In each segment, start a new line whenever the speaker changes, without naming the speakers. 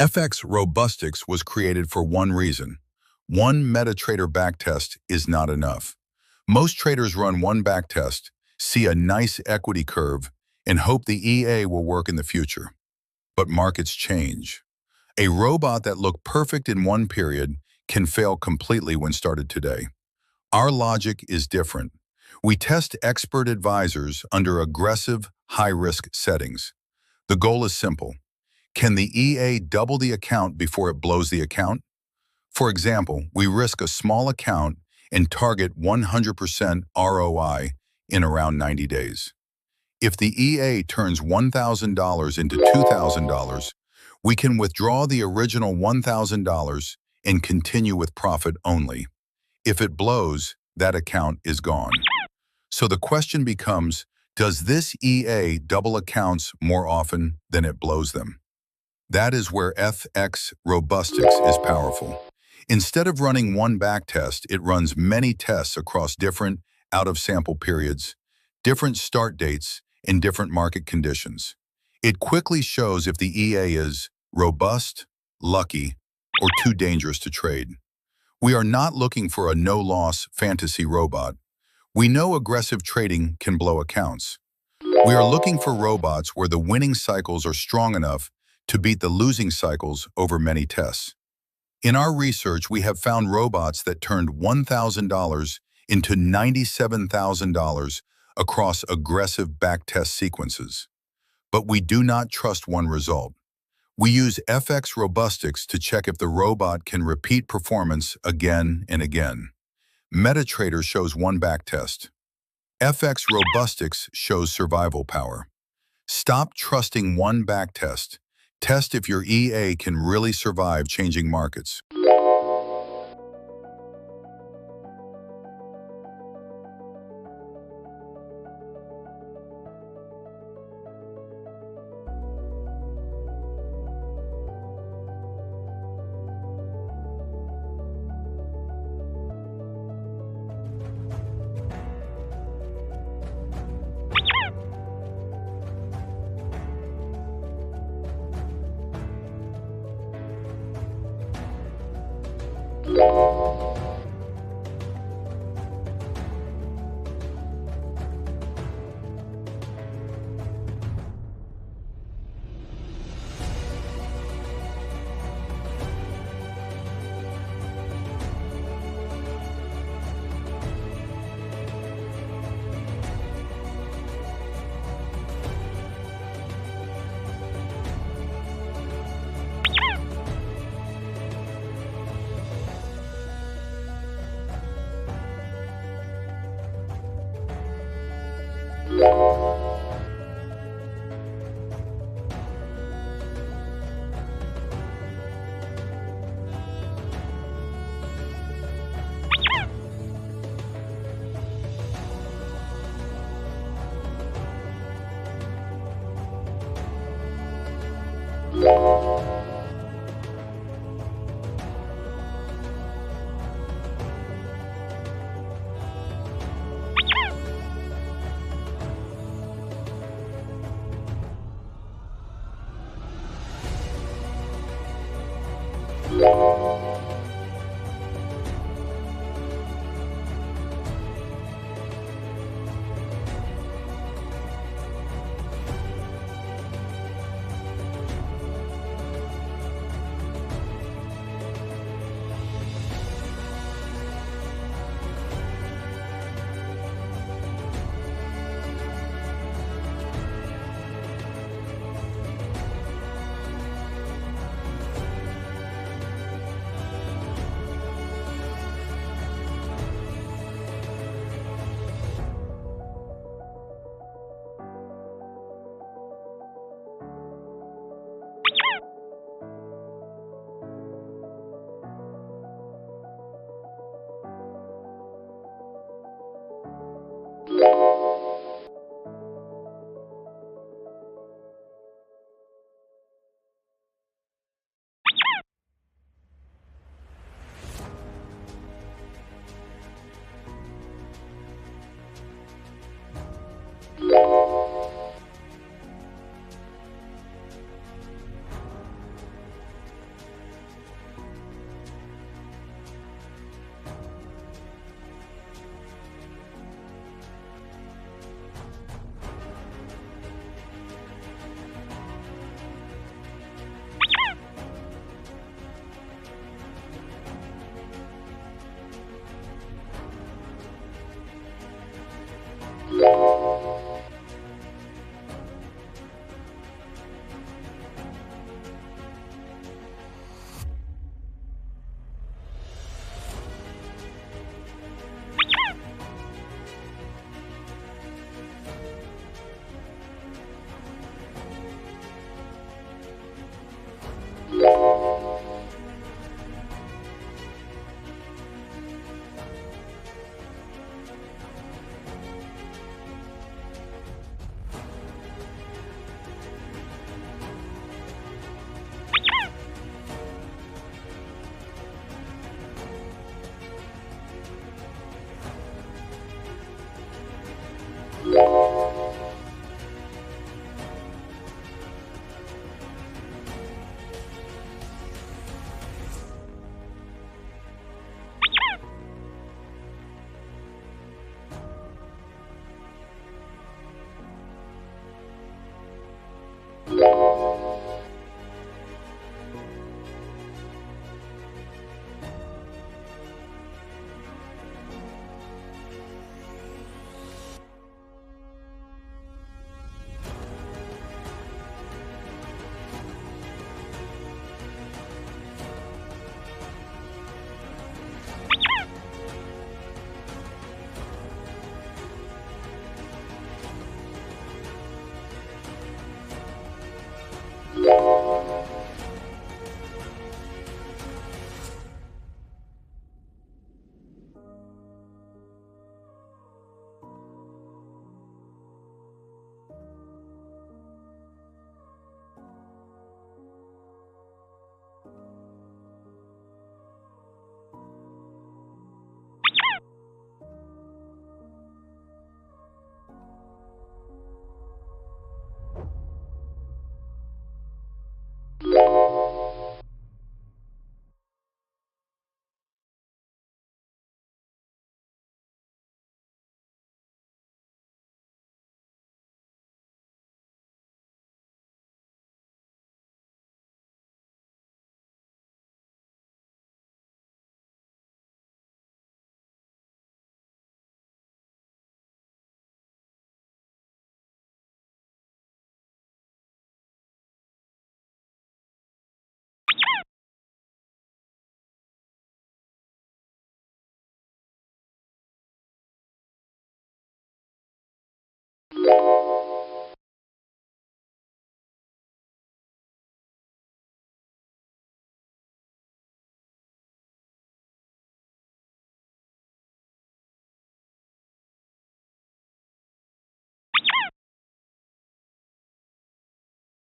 FXRobustix was created for one reason. One MetaTrader backtest is not enough. Most traders run one backtest, see a nice equity curve, and hope the EA will work in the future. But markets change. A robot that looked perfect in one period can fail completely when started today. Our logic is different. We test expert advisors under aggressive, high-risk settings. The goal is simple. Can the EA double the account before it blows the account? For example, we risk a small account and target 100% ROI in around 90 days. If the EA turns $1,000 into $2,000, we can withdraw the original $1,000 and continue with profit only. If it blows, that account is gone. So the question becomes, does this EA double accounts more often than it blows them? That is where FXRobustix is powerful. Instead of running one backtest, it runs many tests across different out-of-sample periods, different start dates, and different market conditions. It quickly shows if the EA is robust, lucky, or too dangerous to trade. We are not looking for a no-loss fantasy robot. We know aggressive trading can blow accounts. We are looking for robots where the winning cycles are strong enough to beat the losing cycles over many tests. In our research, we have found robots that turned $1,000 into $97,000 across aggressive backtest sequences. But we do not trust one result. We use FXRobustix to check if the robot can repeat performance again and again. MetaTrader shows one backtest. FXRobustix shows survival power. Stop trusting one backtest. Test if your EA can really survive changing markets.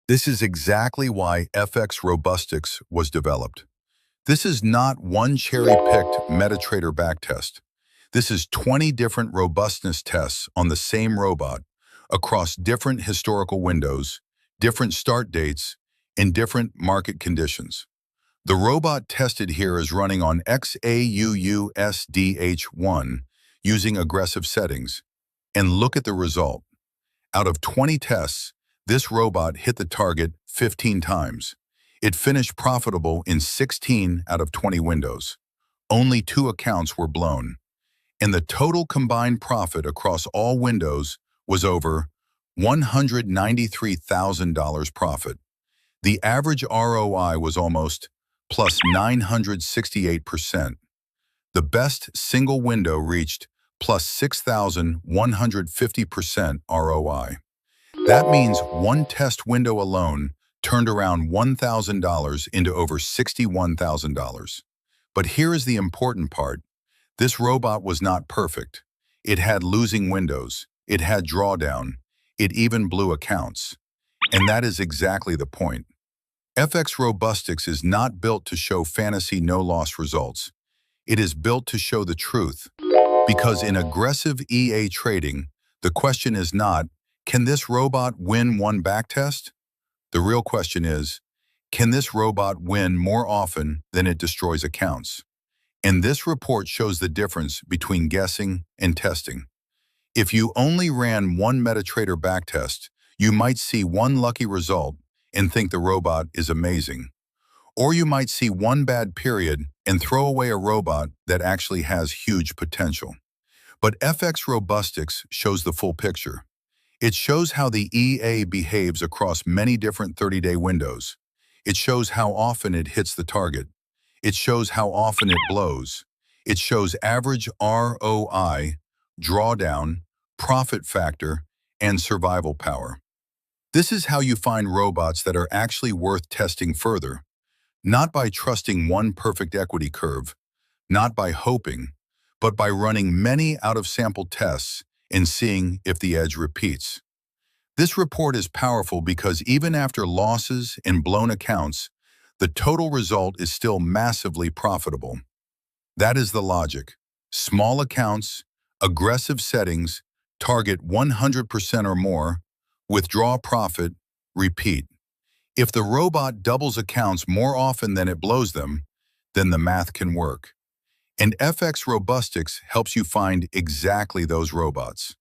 This is exactly why FXRobustix was developed. This is not one cherry-picked MetaTrader backtest. This is 20 different robustness tests on the same robot across different historical windows, different start dates, and different market conditions. The robot tested here is running on XAUUSDH1 using aggressive settings. And look at the result. Out of 20 tests, this robot hit the target 15 times. It finished profitable in 16 out of 20 windows. Only 2 accounts were blown. And the total combined profit across all windows was over $193,000 profit. The average ROI was almost plus 968%. The best single window reached plus 6,150% ROI. That means one test window alone turned around $1,000 into over $61,000. But here is the important part. This robot was not perfect. It had losing windows. It had drawdown. It even blew accounts. And that is exactly the point. FXRobustix is not built to show fantasy no-loss results. It is built to show the truth. Because in aggressive EA trading, the question is not, can this robot win one backtest? The real question is, can this robot win more often than it destroys accounts? And this report shows the difference between guessing and testing. If you only ran one MetaTrader backtest, you might see one lucky result and think the robot is amazing. Or you might see one bad period and throw away a robot that actually has huge potential. But FXRobustix shows the full picture. It shows how the EA behaves across many different 30-day windows. It shows how often it hits the target. It shows how often it blows. It shows average ROI, drawdown, profit factor, and survival power. This is how you find robots that are actually worth testing further, not by trusting one perfect equity curve, not by hoping, but by running many out-of-sample tests and seeing if the edge repeats. This report is powerful because even after losses and blown accounts, the total result is still massively profitable. That is the logic. Small accounts, aggressive settings, target 100% or more, withdraw profit, repeat. If the robot doubles accounts more often than it blows them, then the math can work. And FXRobustix helps you find exactly those robots.